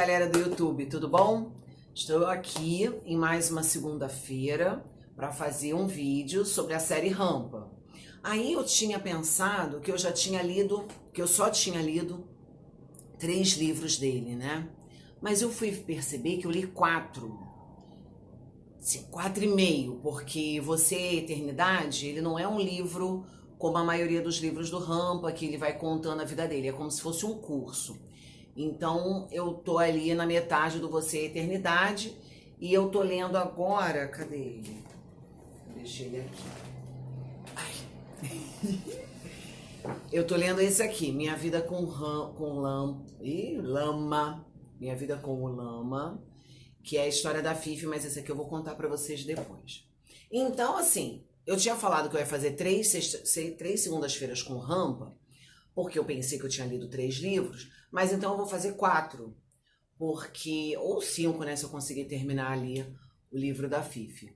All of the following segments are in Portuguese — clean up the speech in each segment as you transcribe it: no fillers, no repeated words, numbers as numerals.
galera do YouTube, tudo bom? Estou aqui em mais uma segunda-feira para fazer um vídeo sobre a série Rampa. Aí eu tinha pensado que eu já tinha lido, que eu só tinha lido 3 livros dele, né? Mas eu fui perceber que eu li 4. 4,5, porque Você é Eternidade, ele não é um livro como a maioria dos livros do Rampa, que ele vai contando a vida dele, é como se fosse um curso. Então eu tô ali na metade do Você é Eternidade e eu tô lendo agora, cadê ele? Eu deixei ele aqui. Ai. Eu tô lendo esse aqui, Minha Vida com Lama, Minha Vida com o Lama, que é a história da Fifi, mas esse aqui eu vou contar pra vocês depois. Então, assim, eu tinha falado que eu ia fazer 3 segundas-feiras com Rampa, porque eu pensei que eu tinha lido 3 livros, mas então eu vou fazer 4, porque, ou 5, né, se eu conseguir terminar ali o livro da Fifi.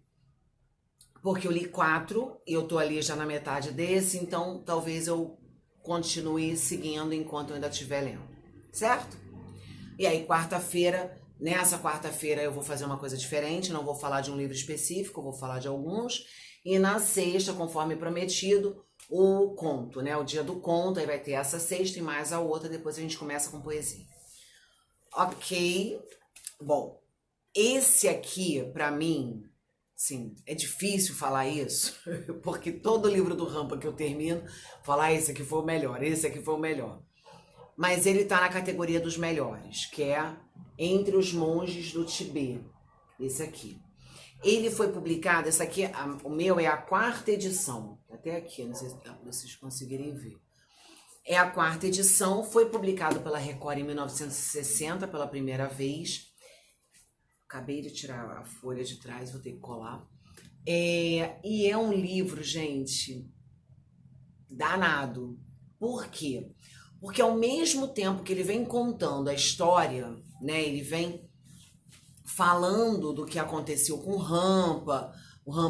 Porque eu li 4 e eu tô ali já na metade desse, então talvez eu continue seguindo enquanto eu ainda estiver lendo, certo? E aí nessa quarta-feira eu vou fazer uma coisa diferente, não vou falar de um livro específico, vou falar de alguns, e na sexta, conforme prometido, o conto, né? O dia do conto, aí vai ter essa sexta e mais a outra, depois a gente começa com poesia. Ok, bom, esse aqui, pra mim, sim, é difícil falar isso, porque todo livro do Rampa que eu termino, falar esse aqui foi o melhor, esse aqui foi o melhor. Mas ele tá na categoria dos melhores, que é Entre os Monges do Tibete, esse aqui. Ele foi publicado, esse aqui, o meu é a 4ª edição, até aqui, não sei se dá pra vocês conseguirem ver. É a 4ª edição, foi publicado pela Record em 1960 pela primeira vez. Acabei de tirar a folha de trás, vou ter que colar. E é um livro, gente, danado. Por quê? Porque ao mesmo tempo que ele vem contando a história, né, ele vem falando do que aconteceu com o Rampa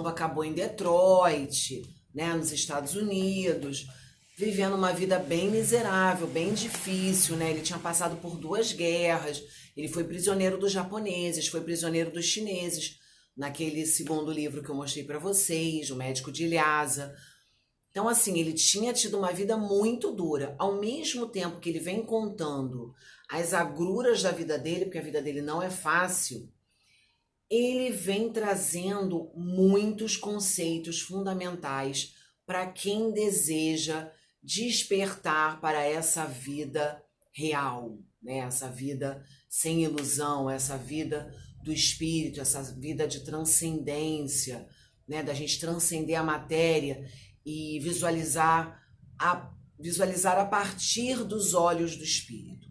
acabou em Detroit, né, nos Estados Unidos, vivendo uma vida bem miserável, bem difícil, né? Ele tinha passado por 2 guerras, ele foi prisioneiro dos japoneses, foi prisioneiro dos chineses, naquele segundo livro que eu mostrei para vocês, O Médico de Lhasa. Então, assim, ele tinha tido uma vida muito dura. Ao mesmo tempo que ele vem contando as agruras da vida dele, porque a vida dele não é fácil, ele vem trazendo muitos conceitos fundamentais para quem deseja despertar para essa vida real, né? Essa vida sem ilusão, essa vida do espírito, essa vida de transcendência, né? Da gente transcender a matéria e visualizar a partir dos olhos do espírito.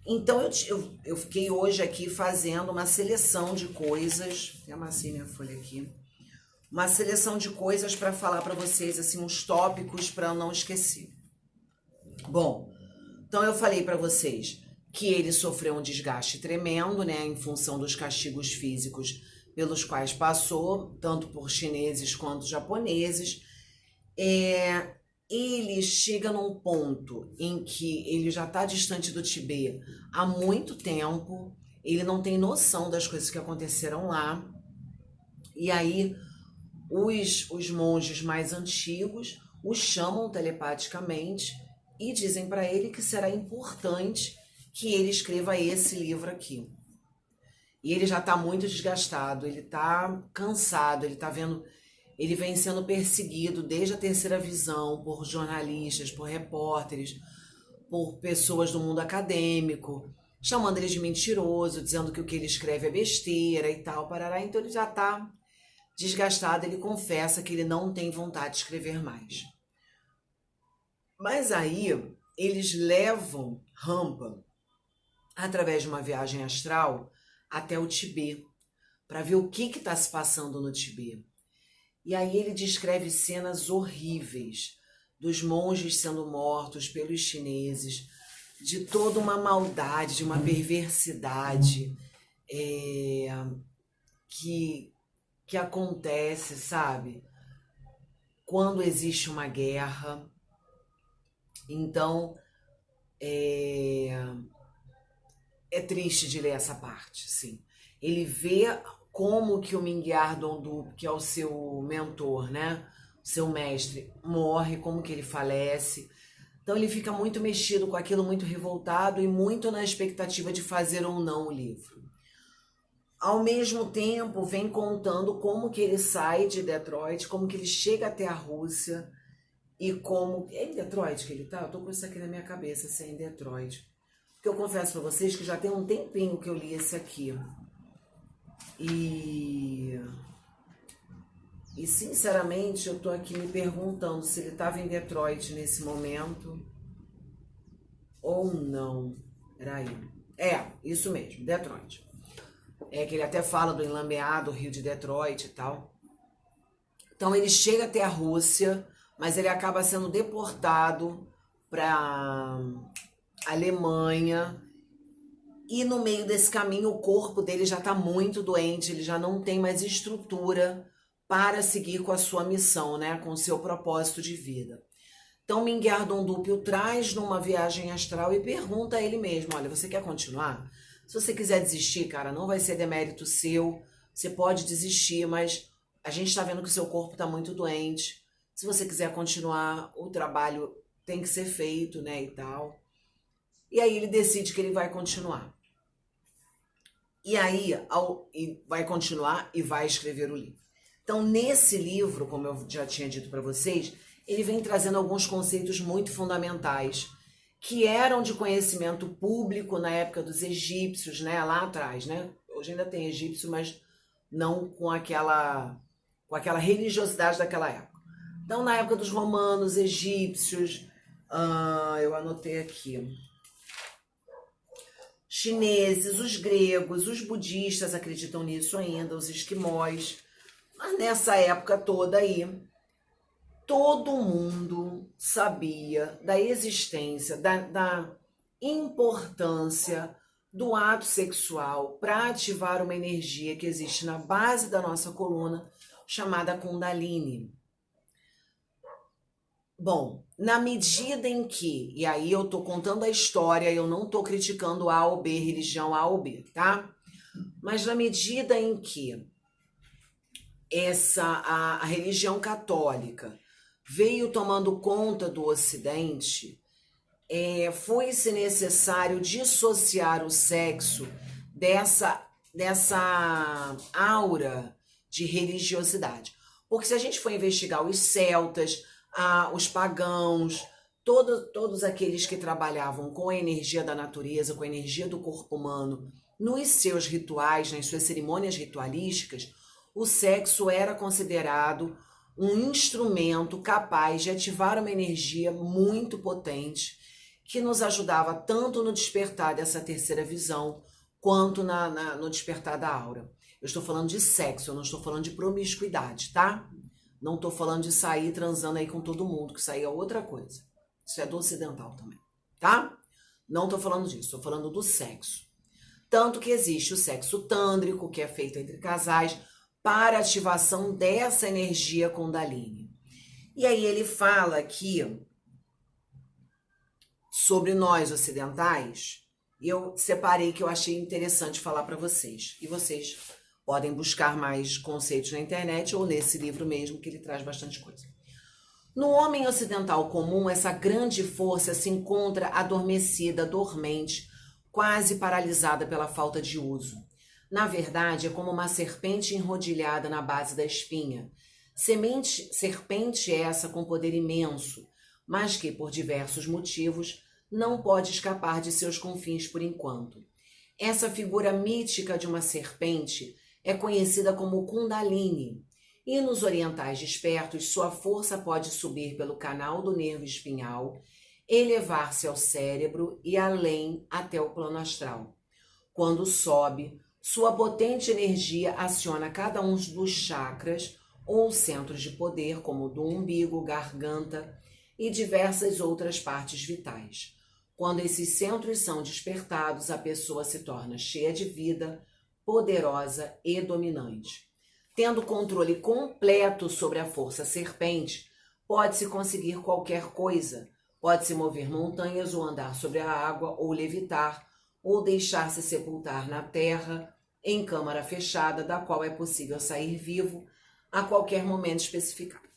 Então eu fiquei hoje aqui fazendo uma seleção de coisas, até amassei minha folha aqui, uma seleção de coisas para falar para vocês, assim, uns tópicos para eu não esquecer. Bom, então eu falei para vocês que ele sofreu um desgaste tremendo, né, em função dos castigos físicos pelos passou, tanto por chineses quanto japoneses. Ele chega num ponto em que ele já está distante do Tibete há muito tempo, ele não tem noção das coisas que aconteceram lá, e aí os monges mais antigos o chamam telepaticamente e dizem para ele que será importante que ele escreva esse livro aqui. E ele já está muito desgastado, ele está cansado, ele vem sendo perseguido desde a Terceira Visão por jornalistas, por repórteres, por pessoas do mundo acadêmico, chamando ele de mentiroso, dizendo que o que ele escreve é besteira e tal, parará. Então ele já está desgastado, ele confessa que ele não tem vontade de escrever mais. Mas aí eles levam Rampa, através de uma viagem astral, até o Tibete, para ver o que está se passando no Tibete. E aí ele descreve cenas horríveis dos monges sendo mortos pelos chineses, de toda uma maldade, de uma perversidade que acontece, sabe? Quando existe uma guerra. Então, é triste de ler essa parte, sim. Ele vê como que o Mingyar Dondup, que é o seu mentor, né? O seu mestre, morre, como que ele falece. Então ele fica muito mexido com aquilo, muito revoltado e muito na expectativa de fazer ou não o livro. Ao mesmo tempo, vem contando como que ele sai de Detroit, como que ele chega até a Rússia e como... É em Detroit que ele tá? Eu tô com isso aqui na minha cabeça, se é em Detroit. Porque eu confesso pra vocês que já tem um tempinho que eu li esse aqui. E sinceramente, eu tô aqui me perguntando se ele estava em Detroit nesse momento ou não. Peraí. Isso mesmo, Detroit. É que ele até fala do enlameado Rio de Detroit e tal. Então ele chega até a Rússia, mas ele acaba sendo deportado para Alemanha. E no meio desse caminho o corpo dele já está muito doente, ele já não tem mais estrutura para seguir com a sua missão, né, com o seu propósito de vida. Então Mingyar Dondup o traz numa viagem astral e pergunta a ele mesmo, olha, você quer continuar? Se você quiser desistir, cara, não vai ser demérito seu, você pode desistir, mas a gente está vendo que o seu corpo está muito doente. Se você quiser continuar, o trabalho tem que ser feito, né, e tal. E aí ele decide que ele vai continuar. E aí vai continuar e vai escrever o livro. Então, nesse livro, como eu já tinha dito para vocês, ele vem trazendo alguns conceitos muito fundamentais que eram de conhecimento público na época dos egípcios, né, lá atrás, né? Hoje ainda tem egípcio, mas não com aquela religiosidade daquela época. Então, na época dos romanos, egípcios, eu anotei aqui, chineses, os gregos, os budistas acreditam nisso ainda, os esquimós. Mas nessa época toda aí, todo mundo sabia da existência, da importância do ato sexual para ativar uma energia que existe na base da nossa coluna, chamada Kundalini. Bom, na medida em que, e aí eu tô contando a história, eu não tô criticando A ou B, religião A ou B, tá? Mas na medida em que a religião católica veio tomando conta do Ocidente, foi-se necessário dissociar o sexo dessa aura de religiosidade. Porque se a gente for investigar os celtas, os pagãos, todos aqueles que trabalhavam com a energia da natureza, com a energia do corpo humano, nos seus rituais, nas suas cerimônias ritualísticas, o sexo era considerado um instrumento capaz de ativar uma energia muito potente que nos ajudava tanto no despertar dessa terceira visão quanto no despertar da aura. Eu estou falando de sexo, eu não estou falando de promiscuidade, tá? Não estou falando de sair transando aí com todo mundo, que isso aí é outra coisa. Isso é do ocidental também, tá? Não estou falando disso, estou falando do sexo. Tanto que existe o sexo tândrico, que é feito entre casais, para ativação dessa energia Kundalini. E aí ele fala aqui sobre nós ocidentais, e eu separei que eu achei interessante falar para vocês. E vocês podem buscar mais conceitos na internet ou nesse livro mesmo, que ele traz bastante coisa. No homem ocidental comum, essa grande força se encontra adormecida, dormente, quase paralisada pela falta de uso. Na verdade, é como uma serpente enrodilhada na base da espinha. Serpente essa com poder imenso, mas que, por diversos motivos, não pode escapar de seus confins por enquanto. Essa figura mítica de uma serpente é conhecida como Kundalini, e nos orientais despertos sua força pode subir pelo canal do nervo espinhal, elevar-se ao cérebro e além até o plano astral. Quando sobe, sua potente energia aciona cada um dos chakras ou centros de poder, como o do umbigo, garganta e diversas outras partes vitais. Quando esses centros são despertados, a pessoa se torna cheia de vida, poderosa e dominante. Tendo controle completo sobre a força serpente, pode-se conseguir qualquer coisa. Pode-se mover montanhas ou andar sobre a água ou levitar, ou deixar-se sepultar na terra em câmara fechada, da qual é possível sair vivo a qualquer momento especificado.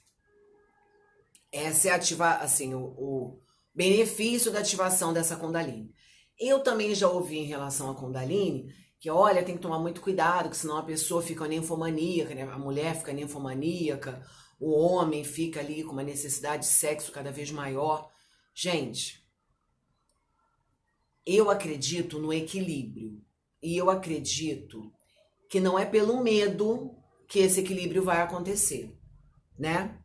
Essa é o benefício da ativação dessa Kundalini. Eu também já ouvi em relação à Kundalini que, olha, tem que tomar muito cuidado, que senão a pessoa fica ninfomaníaca, né? A mulher fica ninfomaníaca, o homem fica ali com uma necessidade de sexo cada vez maior. Gente, eu acredito no equilíbrio. E eu acredito que não é pelo medo que esse equilíbrio vai acontecer, né?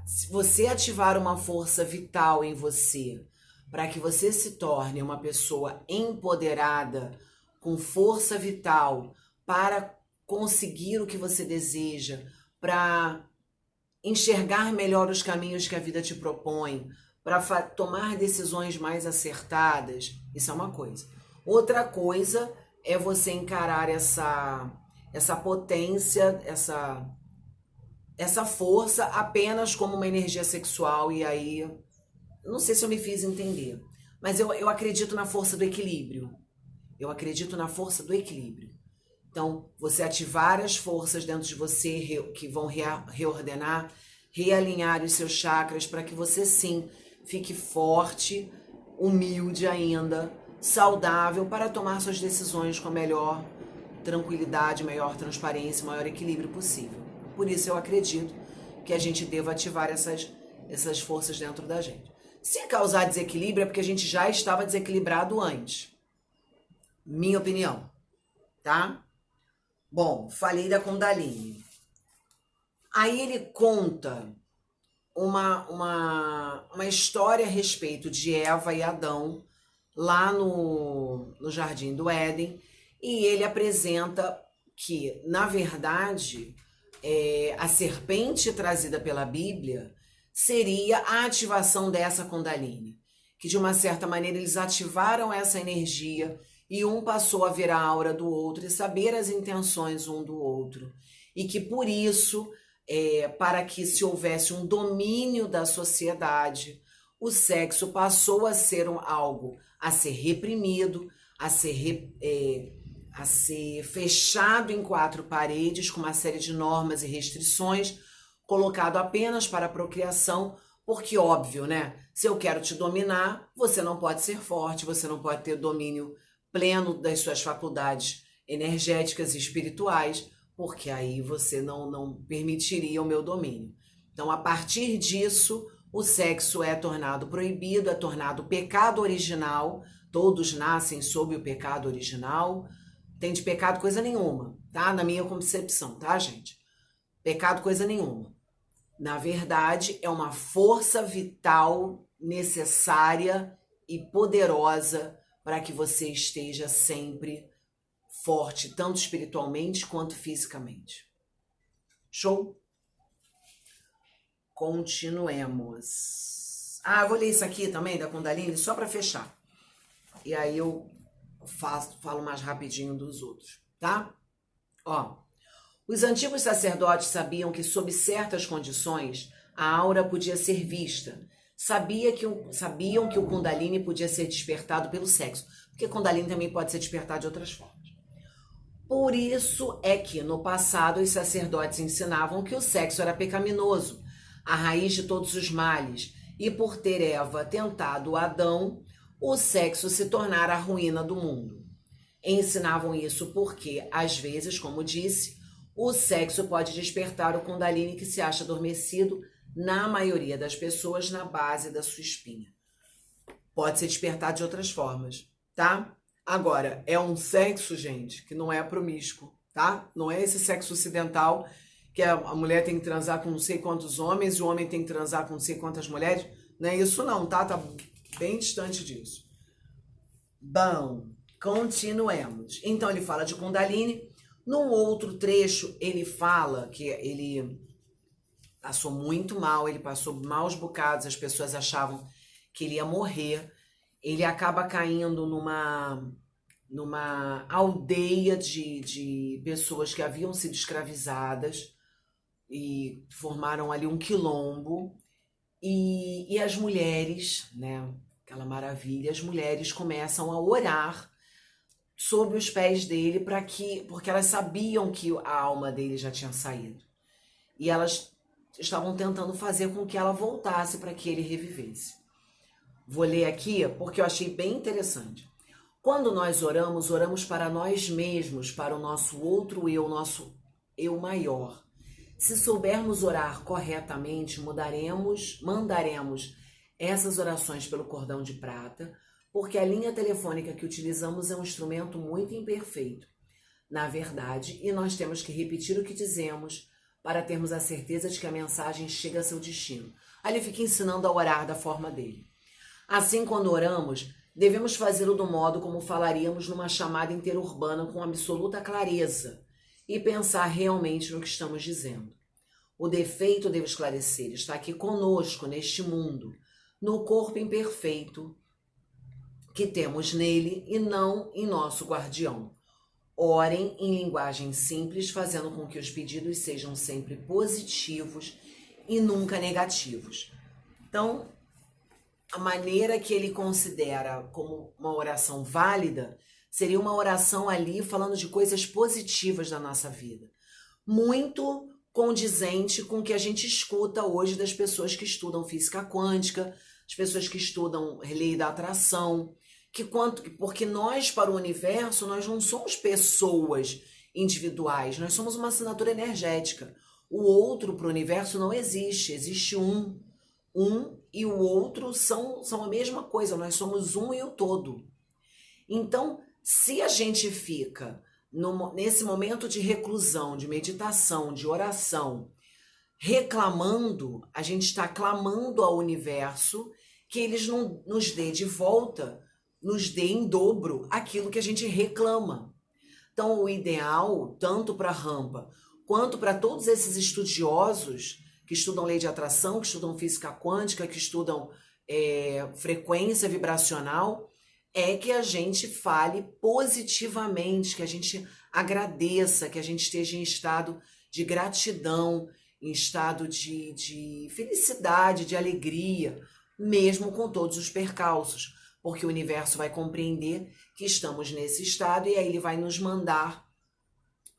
Se você ativar uma força vital em você para que você se torne uma pessoa empoderada, com força vital para conseguir o que você deseja, para enxergar melhor os caminhos que a vida te propõe, para tomar decisões mais acertadas, isso é uma coisa. Outra coisa é você encarar essa potência, essa força apenas como uma energia sexual, e aí, não sei se eu me fiz entender, mas eu acredito na força do equilíbrio. Eu acredito na força do equilíbrio. Então, você ativar as forças dentro de você que vão reordenar, realinhar os seus chakras para que você, sim, fique forte, humilde ainda, saudável para tomar suas decisões com a melhor tranquilidade, maior transparência, maior equilíbrio possível. Por isso eu acredito que a gente deva ativar essas forças dentro da gente. Se causar desequilíbrio é porque a gente já estava desequilibrado antes. Minha opinião, tá? Bom, falei da Kundalini. Aí ele conta uma história a respeito de Eva e Adão lá no Jardim do Éden, e ele apresenta que, na verdade, a serpente trazida pela Bíblia seria a ativação dessa Kundalini, que de uma certa maneira eles ativaram essa energia e um passou a ver a aura do outro e saber as intenções um do outro, e que por isso, para que se houvesse um domínio da sociedade, o sexo passou a ser algo a ser reprimido, a ser fechado em 4 paredes, com uma série de normas e restrições, colocado apenas para a procriação, porque óbvio, né? Se eu quero te dominar, você não pode ser forte, você não pode ter domínio pleno das suas faculdades energéticas e espirituais, porque aí você não permitiria o meu domínio. Então, a partir disso, o sexo é tornado proibido, é tornado pecado original, todos nascem sob o pecado original, tem de pecado coisa nenhuma, tá? Na minha concepção, tá, gente? Pecado coisa nenhuma. Na verdade, é uma força vital necessária e poderosa para que você esteja sempre forte, tanto espiritualmente quanto fisicamente. Show? Continuemos. Eu vou ler isso aqui também da Kundalini só para fechar. E aí eu falo mais rapidinho dos outros, tá? Ó, os antigos sacerdotes sabiam que sob certas condições a aura podia ser vista. Sabiam que o Kundalini podia ser despertado pelo sexo, porque Kundalini também pode ser despertado de outras formas. Por isso é que no passado os sacerdotes ensinavam que o sexo era pecaminoso, a raiz de todos os males, e por ter Eva tentado Adão, o sexo se tornara a ruína do mundo. Ensinavam isso porque, às vezes, como disse, o sexo pode despertar o Kundalini que se acha adormecido na maioria das pessoas na base da sua espinha. Pode ser despertado de outras formas, tá? Agora, é um sexo, gente, que não é promíscuo, tá? Não é esse sexo ocidental que a mulher tem que transar com não sei quantos homens e o homem tem que transar com não sei quantas mulheres. Não é isso não, tá? Tá bem distante disso. Bom, continuemos. Então, ele fala de Kundalini. Num outro trecho, ele fala que ele passou muito mal, ele passou maus bocados, as pessoas achavam que ele ia morrer. Ele acaba caindo numa aldeia de pessoas que haviam sido escravizadas e formaram ali um quilombo. E as mulheres, né, aquela maravilha, as mulheres começam a orar sob os pés dele porque elas sabiam que a alma dele já tinha saído. E elas estavam tentando fazer com que ela voltasse para que ele revivesse. Vou ler aqui porque eu achei bem interessante. Quando nós oramos, oramos para nós mesmos, para o nosso outro eu, nosso eu maior. Se soubermos orar corretamente, mandaremos essas orações pelo cordão de prata, porque a linha telefônica que utilizamos é um instrumento muito imperfeito, na verdade, e nós temos que repetir o que dizemos para termos a certeza de que a mensagem chega a seu destino. Aí ele fica ensinando a orar da forma dele. Assim, quando oramos, devemos fazê-lo do modo como falaríamos numa chamada interurbana com absoluta clareza e pensar realmente no que estamos dizendo. O defeito, devo esclarecer, está aqui conosco, neste mundo, no corpo imperfeito que temos nele e não em nosso guardião. Orem em linguagem simples, fazendo com que os pedidos sejam sempre positivos e nunca negativos. Então, a maneira que ele considera como uma oração válida seria uma oração ali falando de coisas positivas da nossa vida. Muito condizente com o que a gente escuta hoje das pessoas que estudam física quântica, as pessoas que estudam lei da atração, porque nós, para o universo, nós não somos pessoas individuais, nós somos uma assinatura energética. O outro para o universo não existe, existe um e o outro são a mesma coisa, nós somos um e o todo. Então, se a gente fica nesse momento de reclusão, de meditação, de oração, reclamando, a gente está clamando ao universo que eles não nos dê de volta, nos dê em dobro aquilo que a gente reclama. Então, o ideal, tanto para a Rampa, quanto para todos esses estudiosos que estudam lei de atração, que estudam física quântica, que estudam frequência vibracional, é que a gente fale positivamente, que a gente agradeça, que a gente esteja em estado de gratidão, em estado de felicidade, de alegria, mesmo com todos os percalços, porque o universo vai compreender que estamos nesse estado e aí ele vai nos mandar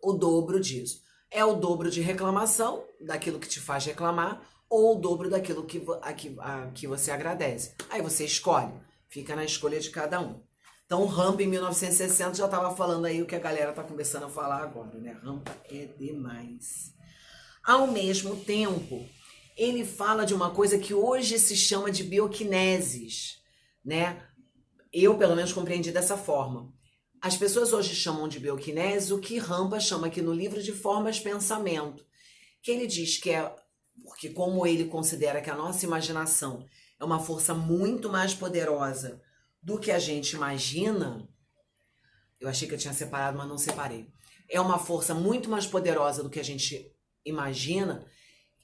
o dobro disso. É o dobro de reclamação, daquilo que te faz reclamar, ou o dobro daquilo que você agradece. Aí você escolhe, fica na escolha de cada um. Então o Rampa em 1960 já estava falando aí o que a galera está começando a falar agora, né? Rampa é demais. Ao mesmo tempo, ele fala de uma coisa que hoje se chama de bioquineses, né? Eu, pelo menos, compreendi dessa forma. As pessoas hoje chamam de bioquineses o que Rampa chama aqui no livro de formas pensamento, que ele diz que porque como ele considera que a nossa imaginação é uma força muito mais poderosa do que a gente imagina, eu achei que eu tinha separado, mas não separei. É uma força muito mais poderosa do que a gente imagina.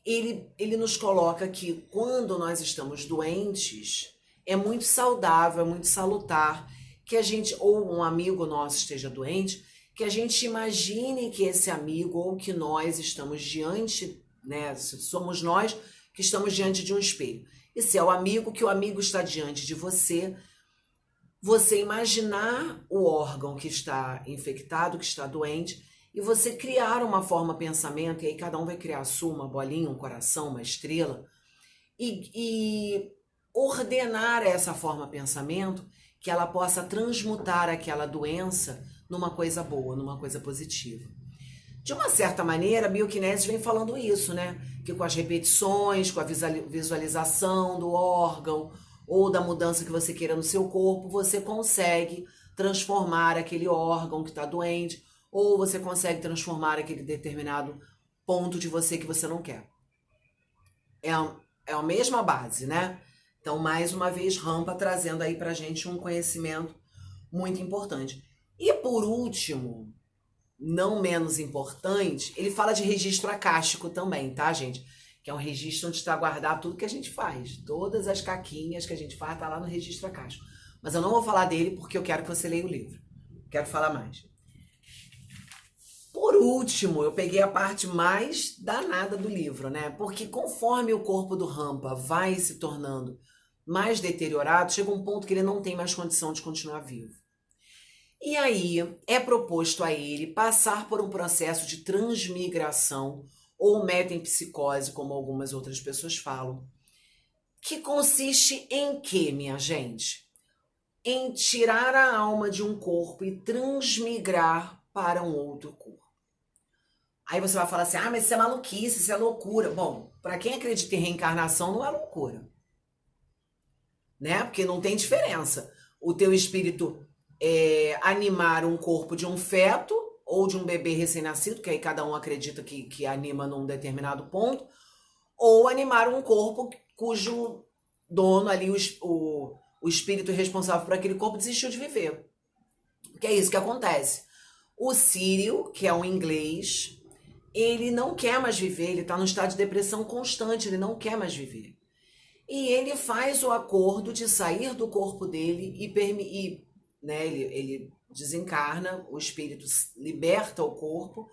Ele nos coloca que quando nós estamos doentes, é muito saudável, é muito salutar que a gente, ou um amigo nosso esteja doente, que a gente imagine que esse amigo ou que nós estamos diante, né, somos nós que estamos diante de um espelho. E se é o amigo, que o amigo está diante de você, você imaginar o órgão que está infectado, que está doente, e você criar uma forma pensamento, e aí cada um vai criar a sua, uma bolinha, um coração, uma estrela, e ordenar essa forma pensamento que ela possa transmutar aquela doença numa coisa boa, numa coisa positiva. De uma certa maneira, a bioquinesis vem falando isso, né? Que com as repetições, com a visualização do órgão ou da mudança que você queira no seu corpo, você consegue transformar aquele órgão que está doente, ou você consegue transformar aquele determinado ponto de você que você não quer. É a mesma base, né? Então, mais uma vez, Rampa trazendo aí pra gente um conhecimento muito importante. E por último, não menos importante, ele fala de registro acástico também, tá, gente? Que é um registro onde está guardado tudo que a gente faz. Todas as caquinhas que a gente faz tá lá no registro acástico. Mas eu não vou falar dele porque eu quero que você leia o livro. Quero falar mais. Por último, eu peguei a parte mais danada do livro, né? Porque conforme o corpo do Rampa vai se tornando mais deteriorado, chega um ponto que ele não tem mais condição de continuar vivo. E aí é proposto a ele passar por um processo de transmigração ou metempsicose, como algumas outras pessoas falam, que consiste em quê, minha gente? Em tirar a alma de um corpo e transmigrar para um outro corpo. Aí você vai falar assim, mas isso é maluquice, isso é loucura. Bom, para quem acredita em reencarnação não é loucura, né? Porque não tem diferença. O teu espírito animar um corpo de um feto ou de um bebê recém-nascido, que aí cada um acredita que anima num determinado ponto, ou animar um corpo cujo dono ali, o espírito responsável por aquele corpo, desistiu de viver. Que é isso que acontece. O Sírio, que é um inglês, ele não quer mais viver, ele está num estado de depressão constante, ele não quer mais viver. E ele faz o acordo de sair do corpo dele e né, ele desencarna, o espírito liberta o corpo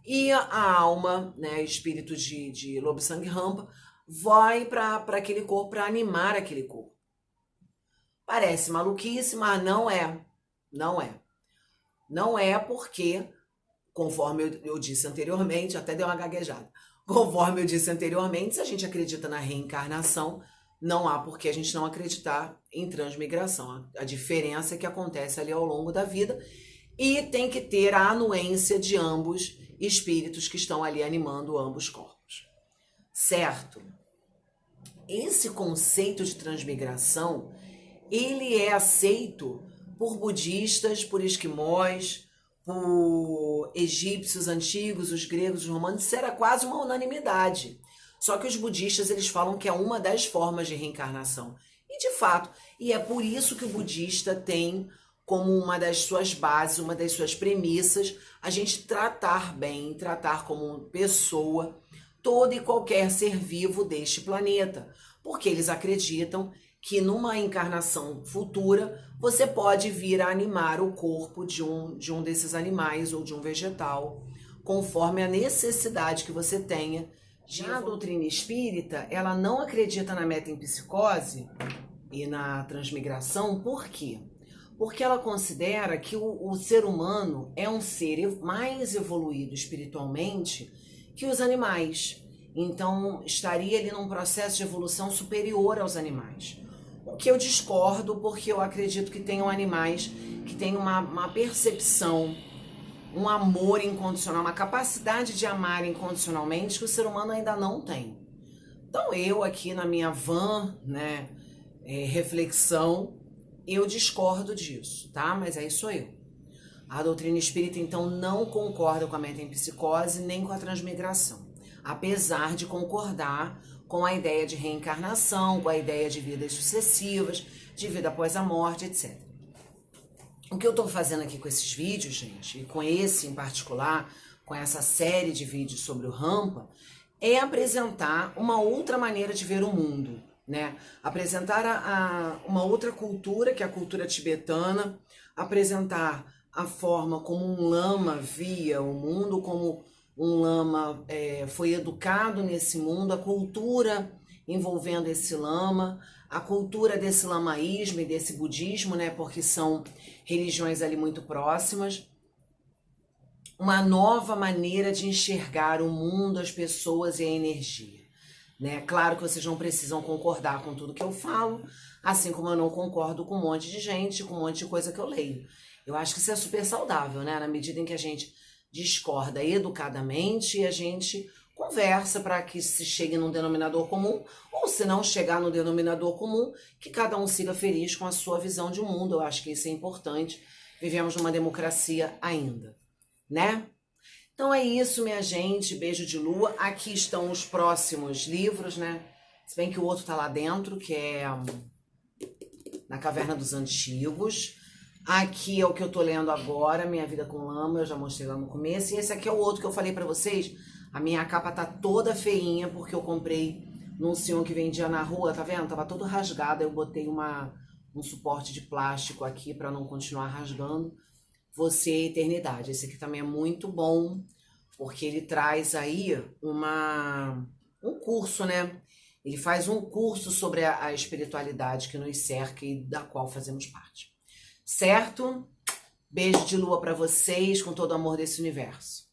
e a alma, né, o espírito de Lobo Sangue Rampa, vai para aquele corpo, para animar aquele corpo. Parece maluquice, mas não é. Não é. Não é porque, conforme eu disse anteriormente, até deu uma gaguejada, conforme eu disse anteriormente, se a gente acredita na reencarnação, não há por que a gente não acreditar em transmigração. A diferença é que acontece ali ao longo da vida e tem que ter a anuência de ambos espíritos que estão ali animando ambos corpos. Certo? Esse conceito de transmigração, ele é aceito por budistas, por esquimós, por egípcios antigos, os gregos, os romanos, isso era quase uma unanimidade. Só que os budistas, eles falam que é uma das formas de reencarnação. E de fato, e é por isso que o budista tem como uma das suas bases, uma das suas premissas, a gente tratar bem, tratar como pessoa todo e qualquer ser vivo deste planeta. Porque eles acreditam que numa encarnação futura, você pode vir a animar o corpo de um desses animais ou de um vegetal, conforme a necessidade que você tenha. Já a doutrina espírita, ela não acredita na metempsicose e na transmigração, por quê? Porque ela considera que o ser humano é um ser mais evoluído espiritualmente que os animais. Então, estaria ali num processo de evolução superior aos animais. O que eu discordo, porque eu acredito que tenham animais que têm uma percepção, um amor incondicional, uma capacidade de amar incondicionalmente que o ser humano ainda não tem. Então eu aqui na minha vã, né, reflexão, eu discordo disso, tá? Mas aí sou eu. A doutrina espírita então não concorda com a metempsicose nem com a transmigração, apesar de concordar com a ideia de reencarnação, com a ideia de vidas sucessivas, de vida após a morte, etc. O que eu estou fazendo aqui com esses vídeos, gente, e com esse em particular, com essa série de vídeos sobre o Rampa, é apresentar uma outra maneira de ver o mundo, né? Apresentar uma outra cultura, que é a cultura tibetana, apresentar a forma como um lama via o mundo, como um lama foi educado nesse mundo, a cultura envolvendo esse lama, a cultura desse lamaísmo e desse budismo, né, porque são religiões ali muito próximas, uma nova maneira de enxergar o mundo, as pessoas e a energia, né? Claro que vocês não precisam concordar com tudo que eu falo, assim como eu não concordo com um monte de gente, com um monte de coisa que eu leio. Eu acho que isso é super saudável, né, na medida em que a gente discorda educadamente e a gente conversa para que se chegue num denominador comum, ou se não chegar no denominador comum, que cada um siga feliz com a sua visão de mundo. Eu acho que isso é importante. Vivemos numa democracia ainda, né? Então é isso, minha gente. Beijo de lua. Aqui estão os próximos livros, né? Se bem que o outro tá lá dentro, que é Na Caverna dos Antigos. Aqui é o que eu tô lendo agora, Minha Vida com Lama, eu já mostrei lá no começo. E esse aqui é o outro que eu falei pra vocês. A minha capa tá toda feinha, porque eu comprei num senhor que vendia na rua, tá vendo? Tava todo rasgado, eu botei um suporte de plástico aqui pra não continuar rasgando. Você é Eternidade. Esse aqui também é muito bom, porque ele traz aí um curso, né? Ele faz um curso sobre a espiritualidade que nos cerca e da qual fazemos parte. Certo? Beijo de lua para vocês, com todo o amor desse universo.